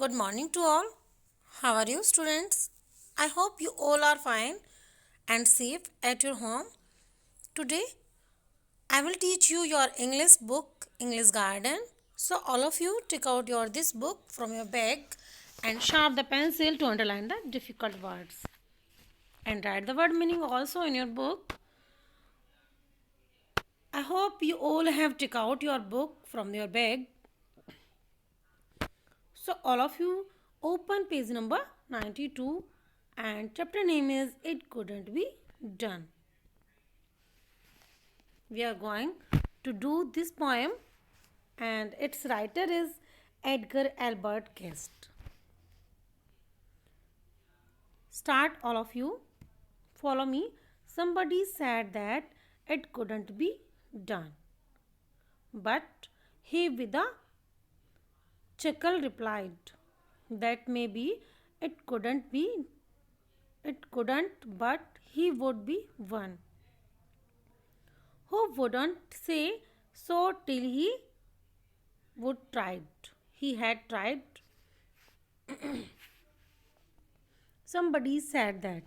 Good morning to all. How are you, students? I hope you all are fine and safe at your home. Today, I will teach you your English book, English Garden. So, all of you take out your this book from your bag and sharp the pencil to underline the difficult words and write the word meaning also in your book. I hope you all have take out your book from your bag. So all of you open page number 92 and chapter name is It Couldn't Be Done. We are going to do this poem and its writer is Edgar Albert Guest. Start all of you. Follow me. Somebody said that it couldn't be done. But he with a chuckle replied that maybe it couldn't be it couldn't, but he would be one who wouldn't say so till he had tried. Somebody said that.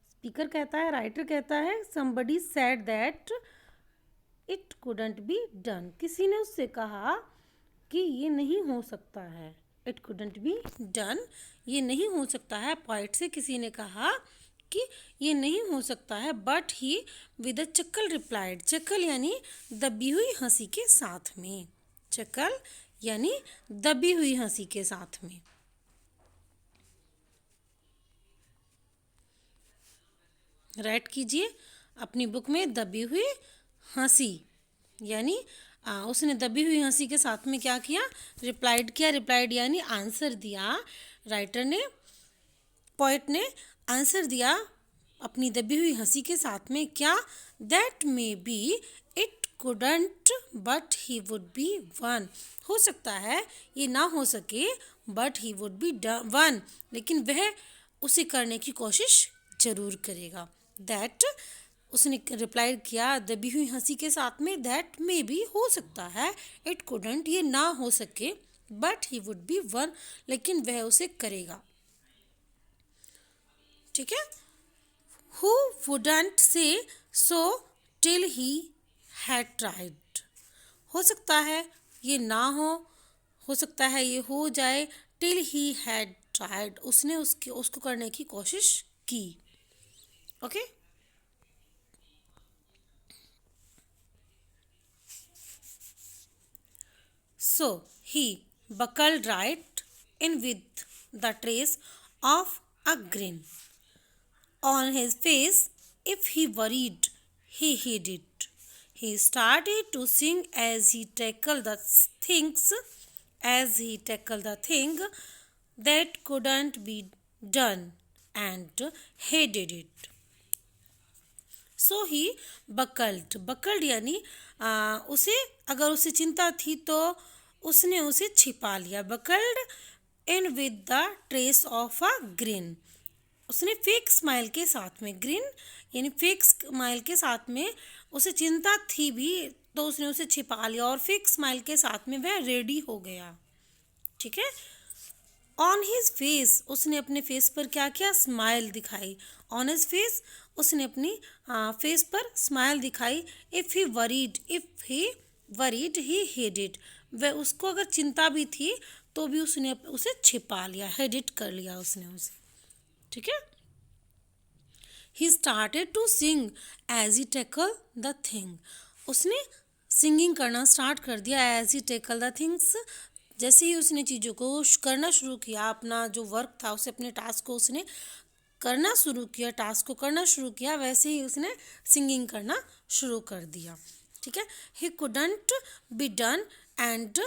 Speaker कहता है, writer कहता है somebody said that it couldn't be done. किसी ने उससे कहा कि ये नहीं हो सकता है. It couldn't be done. ये नहीं हो सकता है. पोइट से किसी ने कहा कि ये नहीं हो सकता है. But he with a chuckle replied. Chuckle यानी दबी हुई हंसी के साथ में. चक्कल यानी दबी हुई हंसी के साथ में. राइट कीजिए अपनी बुक में दबी हुई हंसी यानी उसने दबी हुई हंसी के साथ में क्या किया, रिप्लाइड किया. रिप्लाइड यानी आंसर दिया. राइटर ने, पोइट ने आंसर दिया अपनी दबी हुई हंसी के साथ में. क्या, that may be it couldn't but he would be one. हो सकता है ये ना हो सके but he would be one, लेकिन वह उसे करने की कोशिश जरूर करेगा. दैट उसने रिप्लाई किया दबी हुई हंसी के साथ में. दैट मे बी हो सकता है, इट कुडंट ये ना हो सके, but he would be one लेकिन वह उसे करेगा. ठीक है. Who wouldn't say so till he had tried. हो सकता है ये ना हो सकता है ये हो जाए. टिल ही हैड ट्राइड उसने उसको करने की कोशिश की. Okay. So he buckled right in with the trace of a grin on his face. If he worried, he hid it. He started to sing as he tackled the thing that couldn't be done, and he did it. So he buckled यानी उसे अगर उसे चिंता थी तो उसने उसे छिपा लिया. Buckled in with the trace of a green. उसने फेक स्माइल के साथ में. ग्रिन यानी फेक स्माइल के साथ में उसे चिंता थी भी तो उसने उसे छिपा लिया और फेक स्माइल के साथ में वह रेडी हो गया. ठीक है. ऑन हिज फेस उसने अपने फेस पर क्या किया, स्माइल दिखाई. ऑन हिज फेस उसने अपनी फेस पर स्माइल दिखाई. If he worried he hide it. वह उसको अगर चिंता भी थी तो भी उसने उसे छिपा लिया, हिड कर लिया उसने उसे. ठीक है. He started to sing as he tackle the thing. उसने सिंगिंग करना स्टार्ट कर दिया. As he tackle the things जैसे ही उसने चीज़ों को करना शुरू किया, अपना जो वर्क था उसे, अपने टास्क को उसने करना शुरू किया, टास्क को करना शुरू किया, वैसे ही उसने सिंगिंग करना शुरू कर दिया. ठीक है. He couldn't be done and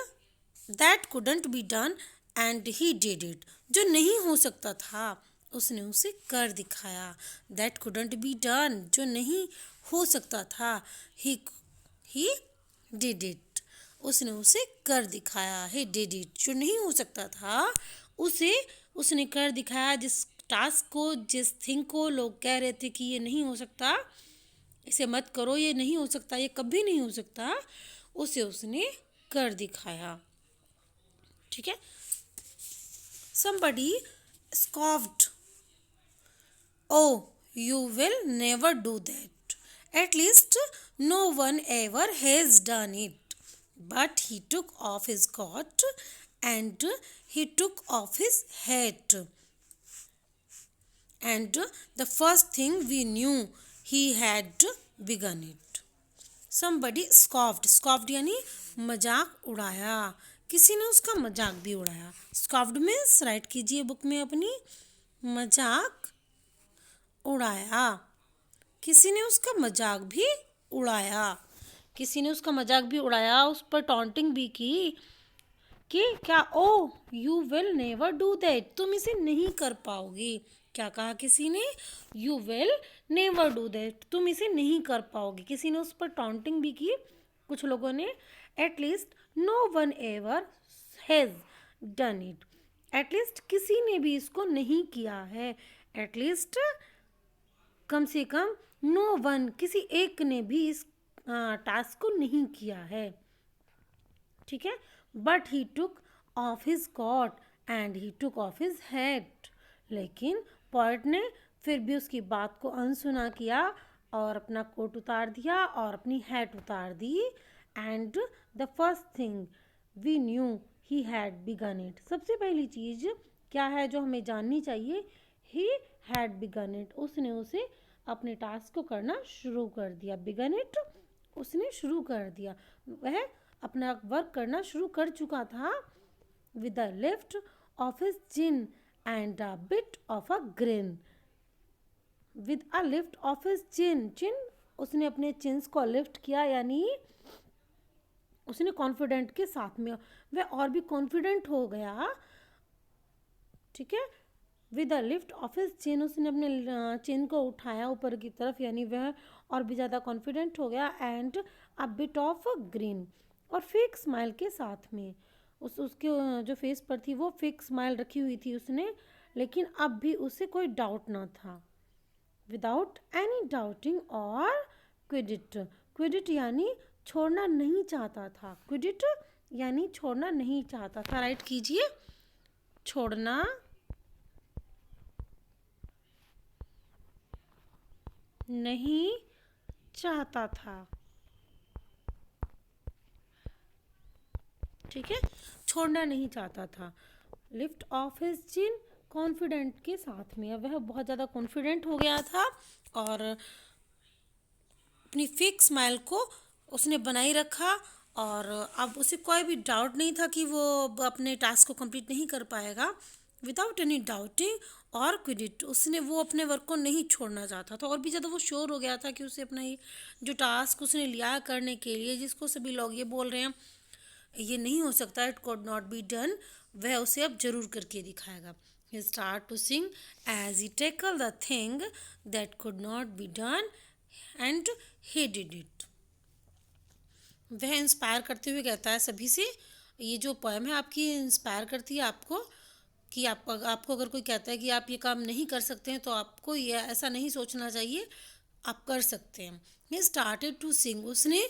that couldn't be done and he did it. जो नहीं हो सकता था उसने उसे कर दिखाया. दैट कुडंट बी डन जो नहीं हो सकता था, ही डिड इट उसने उसे कर दिखाया. ही डिड इट जो नहीं हो सकता था उसे उसने कर दिखाया. जिस टास्क को, जिस थिंग को लोग कह रहे थे कि ये नहीं हो सकता, इसे मत करो, ये नहीं हो सकता, ये कभी नहीं हो सकता, उसे उसने कर दिखाया. ठीक है. Somebody scoffed. Oh, you will never do that. At least no one ever has done it. But he took off his coat and he took off his hat. And the first thing we knew, he had begun it. Somebody scoffed. Scoffed यानी मजाक उड़ाया. किसी ने उसका मजाक भी उड़ाया. Scoffed means right कीजिए बुक में अपनी. मजाक उड़ाया. किसी ने उसका मजाक भी उड़ाया. किसी ने उसका मजाक भी उड़ाया, उस पर टॉन्टिंग भी की कि क्या, oh you will never do that, तुम इसे नहीं कर पाओगी. क्या कहा किसी ने? You will never do that, तुम इसे नहीं कर पाओगी. किसी ने उस पर टॉन्टिंग भी की, कुछ लोगों ने. At least no one ever has done it, at least किसी ने भी इसको नहीं किया है. एटलीस्ट कम से कम नो वन, किसी एक ने भी इस टास्क को नहीं किया है. ठीक है. But he took off his coat and he took off his hat. लेकिन पोएट ने फिर भी उसकी बात को अनसुना किया और अपना कोट उतार दिया और अपनी हैट उतार दी. And the first thing we knew he had begun it. सबसे पहली चीज़ क्या है जो हमें जाननी चाहिए? ही हैड बिगन इट, उसने उसे अपने टास्क को करना शुरू कर दिया. बिगन इट, उसने शुरू कर दिया. वह अपना वर्क करना शुरू कर चुका था. With the lift of his chin and a bit of a grin. With a lift of his chin. Chin, उसने अपने चिन्स को लिफ्ट किया, यानी उसने कॉन्फिडेंट के साथ में वह और भी कॉन्फिडेंट हो गया. ठीक है. With the lift of his chin, उसने अपने चिन को उठाया ऊपर की तरफ, यानी वह और भी ज़्यादा कॉन्फिडेंट हो गया. And a bit of green, और फेक स्माइल के साथ में. उसके जो फेस पर थी वो फेक स्माइल रखी हुई थी उसने, लेकिन अब भी उसे कोई डाउट ना था. विदाउट एनी डाउटिंग और क्विडिट. क्विडिट यानी छोड़ना नहीं चाहता था. क्विडिट यानी छोड़ना नहीं चाहता था. राइट कीजिए. छोड़ना नहीं चाहता था. ठीक है. छोड़ना नहीं चाहता था. Lift of his chin, confident के साथ में. वह बहुत ज़्यादा कॉन्फिडेंट हो गया था और अपनी फिक्स स्माइल को उसने बनाए रखा. और अब उसे कोई भी डाउट नहीं था कि वो अपने टास्क को कंप्लीट नहीं कर पाएगा. विदाउट एनी डाउटिंग और क्विडिट, उसने वो अपने वर्क को नहीं छोड़ना चाहता था. और भी ज़्यादा वो श्योर हो गया था कि उसे अपना ये जो टास्क उसने लिया करने के लिए, जिसको सभी लोग ये बोल रहे हैं ये नहीं हो सकता, it could not be done, वह उसे अब जरूर करके दिखाएगा. He start to sing as he tackle the thing that could not be done and he did it. वह इंस्पायर करते हुए कहता है सभी से. ये जो पोएम है आपकी इंस्पायर करती है आपको कि आपको अगर कोई कहता है कि आप ये काम नहीं कर सकते हैं, तो आपको ये ऐसा नहीं सोचना चाहिए, आप कर सकते हैं. He started to sing, उसने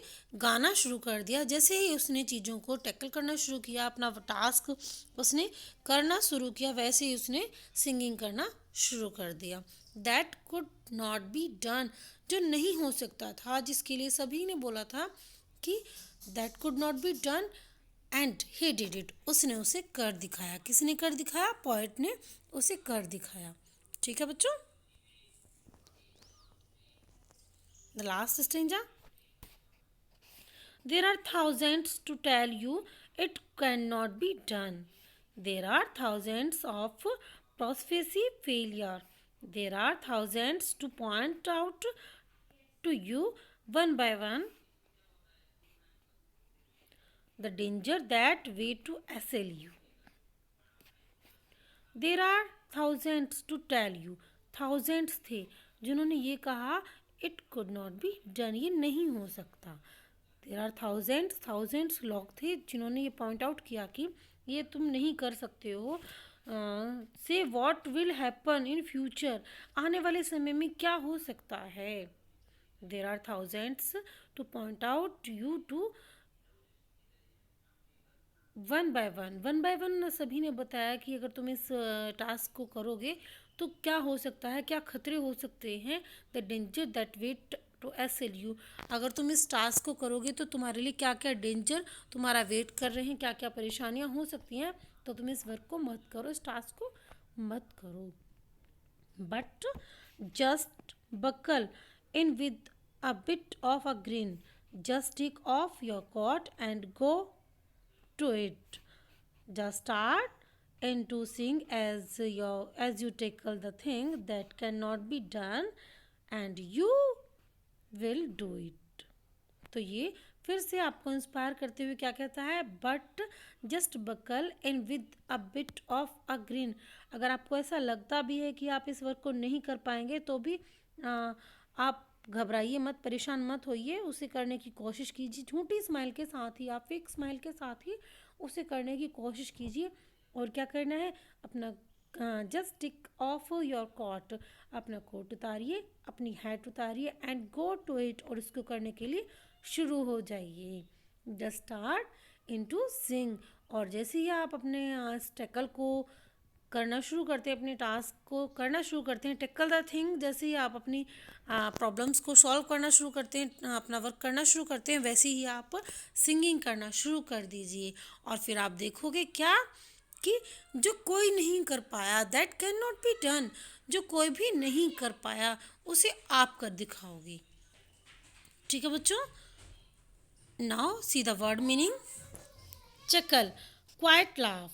गाना शुरू कर दिया. जैसे ही उसने चीज़ों को टैकल करना शुरू किया, अपना टास्क उसने करना शुरू किया, वैसे ही उसने सिंगिंग करना शुरू कर दिया. That could not be done, जो नहीं हो सकता था, जिसके लिए सभी ने बोला था कि that could not be done and he did it, उसने उसे कर दिखाया. किसने कर दिखाया? पोएट ने उसे कर दिखाया. ठीक है बच्चों. The last stanza. There are thousands to tell you it cannot be done. There are thousands of prophecy failure. There are thousands to point out to you one by one the danger that wait to assail you. There are thousands to tell you. Thousands थे जिन्होंने ये कहा it could not be done, ये नहीं हो सकता. There are thousands लोग थे जिन्होंने ये पॉइंट आउट किया कि ये तुम नहीं कर सकते हो. Say what will happen in future, आने वाले समय में क्या हो सकता है. There are thousands to point out you to one by one सभी ने बताया कि अगर तुम इस टास्क को करोगे तो क्या हो सकता है, क्या खतरे हो सकते हैं। The danger that wait to assail you. अगर तुम इस टास्क को करोगे तो तुम्हारे लिए क्या क्या डेंजर तुम्हारा वेट कर रहे हैं, क्या क्या परेशानियां हो सकती हैं, तो तुम इस वर्क को मत करो, इस टास्क को मत करो। But just buckle in with a bit of a grin. Just take off your coat and go to it. Just start and to sing as you tackle the thing that cannot be done, and you will do it. तो ये फिर से आपको inspire करते हुए क्या कहता है, but just buckle in with a bit of a grin. अगर आपको ऐसा लगता भी है कि आप इस वर्क को नहीं कर पाएंगे तो भी आप घबराइए मत, परेशान मत होइए, उसे करने की कोशिश कीजिए झूठी स्माइल के साथ ही, आप फेक स्माइल के साथ ही उसे करने की कोशिश कीजिए। और क्या करना है, अपना just take off your coat, अपना कोट उतारिए, अपनी हैट उतारिए, एंड गो टू इट, और इसको करने के लिए शुरू हो जाइए। Just start into sing. और जैसे ही आप अपने टैकल को करना शुरू करते हैं, अपने टास्क को करना शुरू करते हैं, टैकल द थिंग, जैसे ही आप अपनी प्रॉब्लम्स को सॉल्व करना शुरू करते हैं, अपना वर्क करना शुरू करते हैं, वैसे ही आप सिंगिंग करना शुरू कर दीजिए। और फिर आप देखोगे क्या कि जो कोई नहीं कर पाया, that can not be done, जो कोई भी नहीं कर पाया उसे आप कर दिखाओगी। ठीक है बच्चों, now see the word meaning. Chuckle, quite laugh,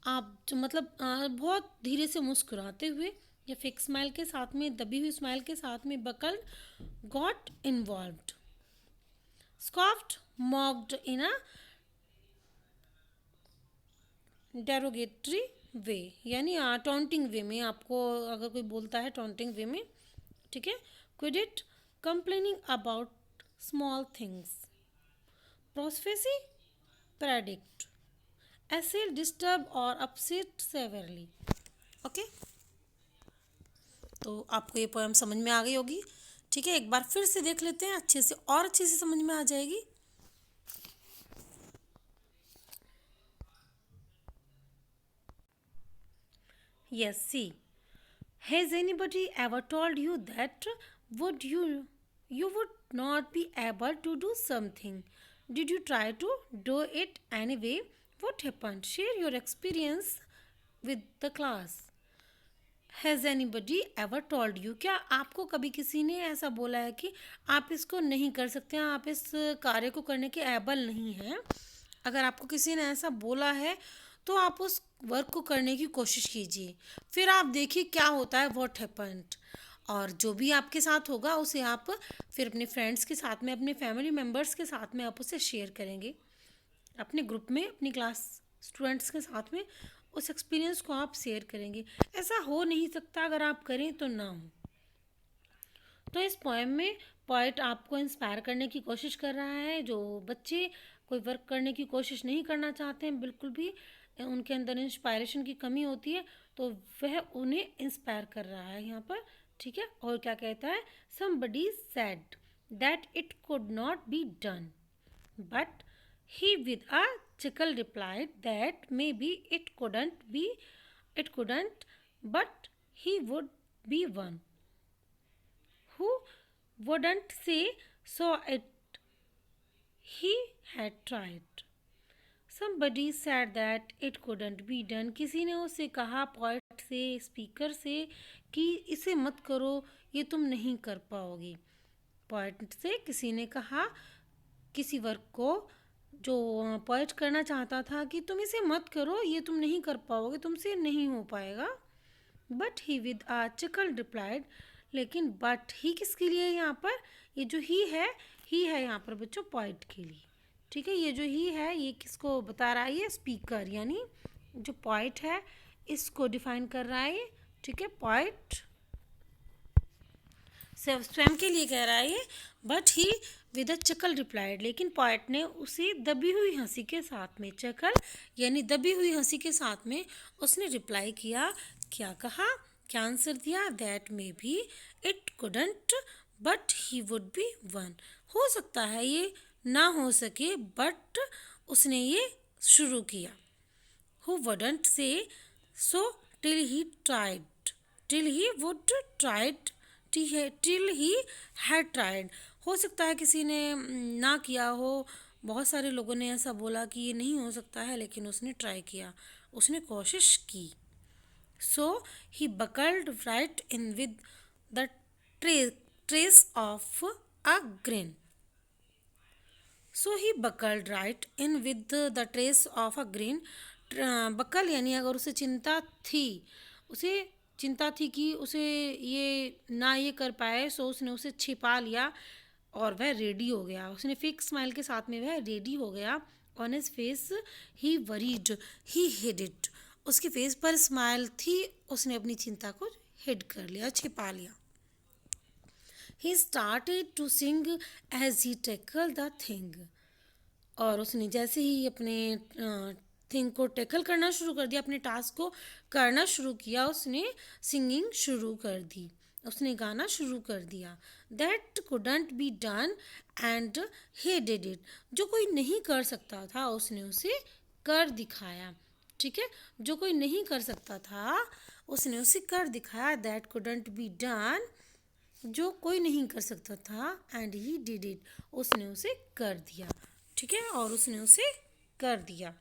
आप जो मतलब बहुत धीरे से मुस्कुराते हुए या फिक स्माइल के साथ में, दबी हुई स्माइल के साथ में। Buckle, got involved. Scoffed, mocked in a derogatory way, यानी टॉन्टिंग वे में, आपको अगर कोई बोलता है टॉन्टिंग वे में। ठीक है। Quiddit, complaining about small things. Prophesy, predict. ऐसे डिस्टर्ब और अपसेट सेवरली। ओके, तो आपको ये पोएम समझ में आ गई होगी। ठीक है, एक बार फिर से देख लेते हैं, अच्छे से और अच्छे से समझ में आ जाएगी। Yes, see. Has anybody ever told you that would you would not be able to do something? Did you try to do it anyway? What happened? Share your experience with the class. Has anybody ever told you, क्या आपको कभी किसी ने ऐसा बोला है कि आप इसको नहीं कर सकते हैं, आप इस कार्य को करने के एबल नहीं हैं। अगर आपको किसी ने ऐसा बोला है तो आप उस वर्क को करने की कोशिश कीजिए, फिर आप देखिए क्या होता है, व्हाट हैपेंड। और जो भी आपके साथ होगा उसे आप फिर अपने फ्रेंड्स के साथ में, अपने फैमिली मेम्बर्स के साथ में आप उसे शेयर करेंगे, अपने ग्रुप में, अपनी क्लास स्टूडेंट्स के साथ में उस एक्सपीरियंस को आप शेयर करेंगे। ऐसा हो नहीं सकता, अगर आप करें तो ना हो। तो इस पोएम में पोएट आपको इंस्पायर करने की कोशिश कर रहा है। जो बच्चे कोई वर्क करने की कोशिश नहीं करना चाहते हैं, बिल्कुल भी उनके अंदर इंस्पायरेशन की कमी होती है, तो वह उन्हें इंस्पायर कर रहा है यहाँ पर। ठीक है, और क्या कहता है, somebody said that it could not be done, but he with a chuckle replied that maybe it couldn't, but he would be one who wouldn't say so it he had tried. Somebody said that it couldn't be done. किसी ने उससे कहा, point से, speaker से, कि इसे मत करो, ये तुम नहीं कर पाओगे। पॉइंट से किसी ने कहा किसी वर्क को, जो पोएट करना चाहता था, कि तुम इसे मत करो, ये तुम नहीं कर पाओगे, तुमसे नहीं हो पाएगा। But he with a chuckle replied, लेकिन बट ही किसके लिए है यहाँ पर, ये जो ही है यहाँ पर बच्चों पोएट के लिए। ठीक है, ये जो ही है ये किसको बता रहा है, ये स्पीकर यानी जो पोएट है इसको डिफाइन कर रहा है। ठीक है, पोएट स्वयं के लिए कह रहा है ये। But he with a chuckle replied, लेकिन पोएट ने उसी दबी हुई हंसी के साथ में, चकल यानी दबी हुई हंसी के साथ में उसने रिप्लाई किया। क्या कहा, क्या आंसर दिया, that may be it couldn't but he would be one. हो सकता है ये ना हो सके, बट उसने ये शुरू किया। Who wouldn't say so till he tried, till he would tried, till he had tried। हो सकता है किसी ने ना किया हो, बहुत सारे लोगों ने ऐसा बोला कि ये नहीं हो सकता है, लेकिन उसने ट्राई किया, उसने कोशिश की। So he buckled right in with the trace of a grin. So he buckled right in with the trace of a grin। Buckle यानी अगर उसे चिंता थी, उसे चिंता थी कि उसे ये ना ये कर पाए, सो उसने उसे छिपा लिया और वह रेडी हो गया। उसने फिक्स स्माइल के साथ में वह रेडी हो गया। On his face he worried, he hide it. उसके फेस पर स्माइल थी, उसने अपनी चिंता को हिड कर लिया, छिपा लिया। He started to sing as he tackled the thing। और उसने जैसे ही अपने थिंग को टैकल करना शुरू कर दिया, अपने टास्क को करना शुरू किया, उसने सिंगिंग शुरू कर दी, उसने गाना शुरू कर दिया। That couldn't be done and he did it. जो कोई नहीं कर सकता था उसने उसे कर दिखाया। ठीक है, जो कोई नहीं कर सकता था उसने उसे कर दिखाया। दैट कुडंट बी डन, जो कोई नहीं कर सकता था, एंड ही डिड इट, उसने उसे कर दिया। ठीक है, और उसने उसे कर दिया।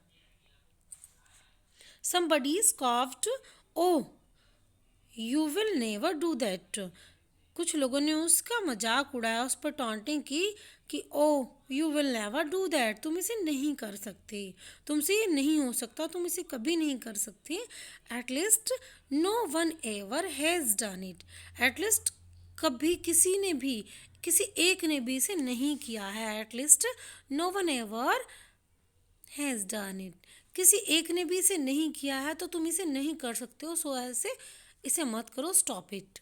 somebody scoffed, oh you will never do that। कुछ लोगों ने उसका मजाक उड़ाया, उस पर टॉन्टिंग की कि oh you will never do that, तुम इसे नहीं कर सकते, तुमसे ये नहीं हो सकता, तुम इसे कभी नहीं कर सकते। At least no one ever has done it. At least कभी किसी ने भी, किसी एक ने भी इसे नहीं किया है। At least no one ever has done it, किसी एक ने भी इसे नहीं किया है तो तुम इसे नहीं कर सकते हो, सो ऐसे इसे मत करो, स्टॉप इट।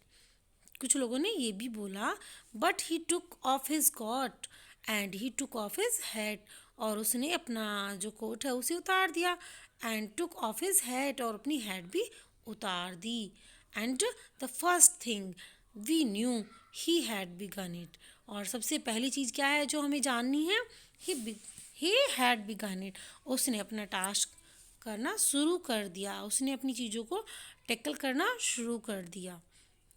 कुछ लोगों ने ये भी बोला, but he took off his coat and he took off his hat. और उसने अपना जो कोट है उसे उतार दिया, and took off his hat, और अपनी हैट भी उतार दी। And the first thing we knew he had begun it. और सबसे पहली चीज़ क्या है जो हमें जाननी है, ही हैड बिगन इट, उसने अपना टास्क करना शुरू कर दिया, उसने अपनी चीज़ों को टैकल करना शुरू कर दिया।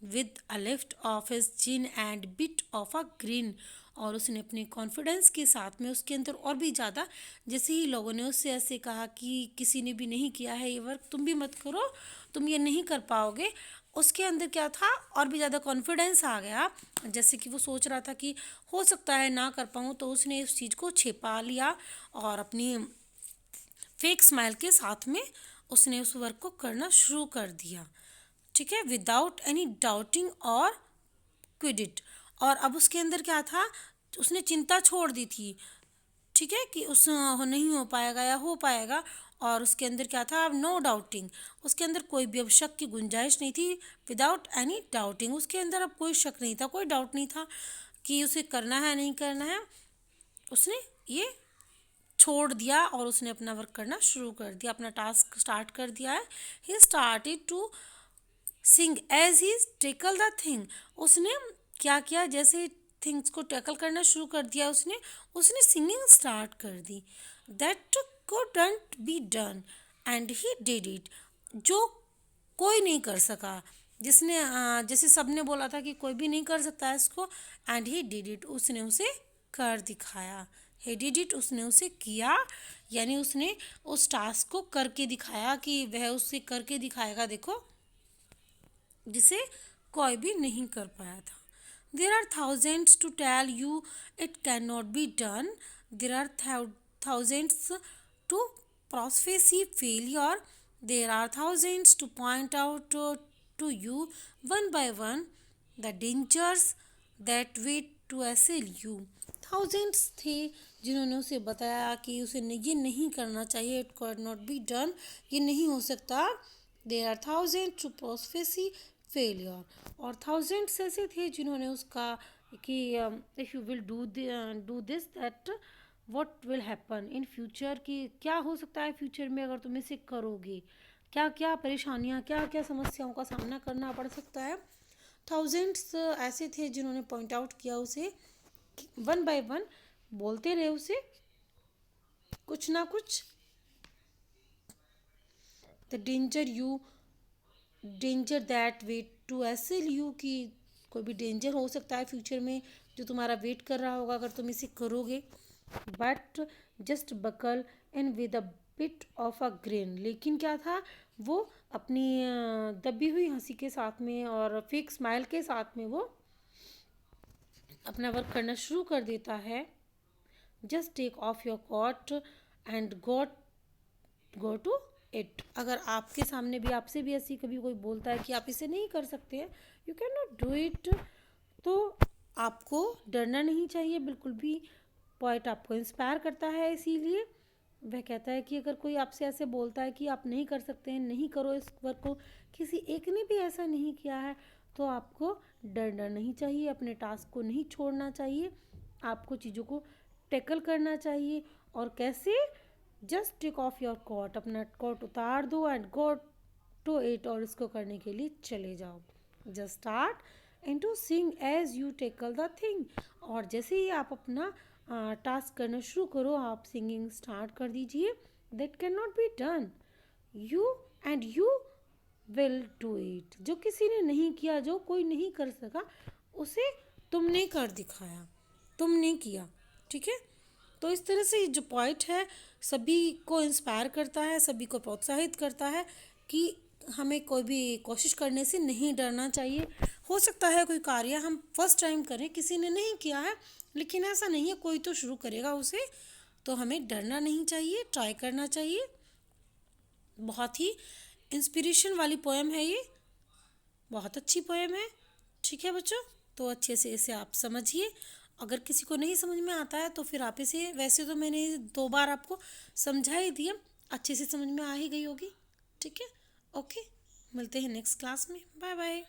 With a lift of his chin and bit of a green. और उसने अपने कॉन्फिडेंस के साथ में उसके अंदर और भी ज़्यादा, जैसे ही लोगों ने उससे ऐसे कहा कि किसी ने भी नहीं किया है ये वर्क, तुम भी मत करो, तुम ये नहीं कर पाओगे, उसके अंदर क्या था, और भी ज़्यादा कॉन्फिडेंस आ गया। जैसे कि वो सोच रहा था कि हो सकता है ना कर पाऊँ, तो उसने उस चीज़ को छिपा लिया और अपनी फेक स्माइल के साथ में उसने उस वर्क को करना शुरू कर दिया। ठीक है, विदाउट एनी डाउटिंग और क्विडिट। और अब उसके अंदर क्या था, उसने चिंता छोड़ दी थी। ठीक है, कि उस नहीं हो पाएगा या हो पाएगा। और उसके अंदर क्या था, अब नो डाउटिंग, उसके अंदर कोई भी अब शक की गुंजाइश नहीं थी। विदाउट एनी डाउटिंग, उसके अंदर अब कोई शक नहीं था, कोई डाउट नहीं था कि उसे करना है नहीं करना है। उसने ये छोड़ दिया और उसने अपना वर्क करना शुरू कर दिया, अपना टास्क स्टार्ट कर दिया है। He started to sing as he tackle the thing. उसने क्या किया, जैसे थिंग्स को टैकल करना शुरू कर दिया, उसने उसने सिंगिंग स्टार्ट कर दी। That couldn't be done and he did it. जो कोई नहीं कर सका, जिसने जैसे सबने बोला था कि कोई भी नहीं कर सकता है इसको, एंड ही डिड इट, उसने उसे कर दिखाया। ही डिड इट, उसने उसे किया, यानी उसने उस टास्क को करके दिखाया कि वह उसे करके दिखाएगा, देखो, जिसे कोई भी नहीं कर पाया था। There are thousands to tell you it can not be done. There are thousands to prophesy failure. There are thousands to point out to you one by one the dangers that wait to assail you. Thousands थे जिन्होंने उसे बताया कि उसे ये नहीं करना चाहिए, it can not be done, ये नहीं हो सकता। There are thousand to prophesy failure. और थाउजेंड्स ऐसे थे जिन्होंने उसका कि if you will do this that what will happen in future, कि क्या हो सकता है फ्यूचर में अगर तुम इसे करोगे, क्या क्या परेशानियाँ, क्या क्या समस्याओं का सामना करना पड़ सकता है। थाउजेंड्स ऐसे थे जिन्होंने पॉइंट आउट किया उसे, वन बाय वन बोलते रहे उसे कुछ ना कुछ the danger that wait to assail you, कि कोई भी डेंजर हो सकता है फ्यूचर में जो तुम्हारा वेट कर रहा होगा अगर तुम इसे करोगे। But just buckle in with a bit of a grin, लेकिन क्या था, वो अपनी दबी हुई हंसी के साथ में और फेक स्माइल के साथ में वो अपना वर्क करना शुरू कर देता है। Just take off your coat and go to it. अगर आपके सामने भी, आपसे भी ऐसी कभी कोई बोलता है कि आप इसे नहीं कर सकते हैं, you can not do it, तो आपको डरना नहीं चाहिए बिल्कुल भी। पॉइंट आपको इंस्पायर करता है, इसीलिए वह कहता है कि अगर कोई आपसे ऐसे बोलता है कि आप नहीं कर सकते हैं, नहीं करो इस वर्क को, किसी एक ने भी ऐसा नहीं किया है, तो आपको डरना नहीं चाहिए, अपने टास्क को नहीं छोड़ना चाहिए, आपको चीज़ों को टैकल करना चाहिए। और कैसे? Just take off your coat, अपना कोट उतार दो एंड गो टू इट, और इसको करने के लिए चले जाओ। Just start and to sing as you tackle the thing, और जैसे ही आप अपना टास्क करना शुरू करो, आप सिंगिंग स्टार्ट कर दीजिए। That can not be done, you will do it. जो किसी ने नहीं किया, जो कोई नहीं कर सका, उसे तुमने कर दिखाया, तुमने किया। ठीक है, तो इस तरह से जो पॉइंट है सभी को इंस्पायर करता है, सभी को प्रोत्साहित करता है कि हमें कोई भी कोशिश करने से नहीं डरना चाहिए। हो सकता है कोई कार्य हम फर्स्ट टाइम करें, किसी ने नहीं किया है, लेकिन ऐसा नहीं है, कोई तो शुरू करेगा उसे, तो हमें डरना नहीं चाहिए, ट्राई करना चाहिए। बहुत ही इंस्पिरेशन वाली पोएम है ये, बहुत अच्छी पोएम है। ठीक है बच्चों, तो अच्छे से इसे आप समझिए। अगर किसी को नहीं समझ में आता है तो फिर आप इसे, वैसे तो मैंने 2 बार आपको समझा ही दिया, अच्छे से समझ में आ ही गई होगी। ठीक है, ओके, मिलते हैं नेक्स्ट क्लास में। Bye bye.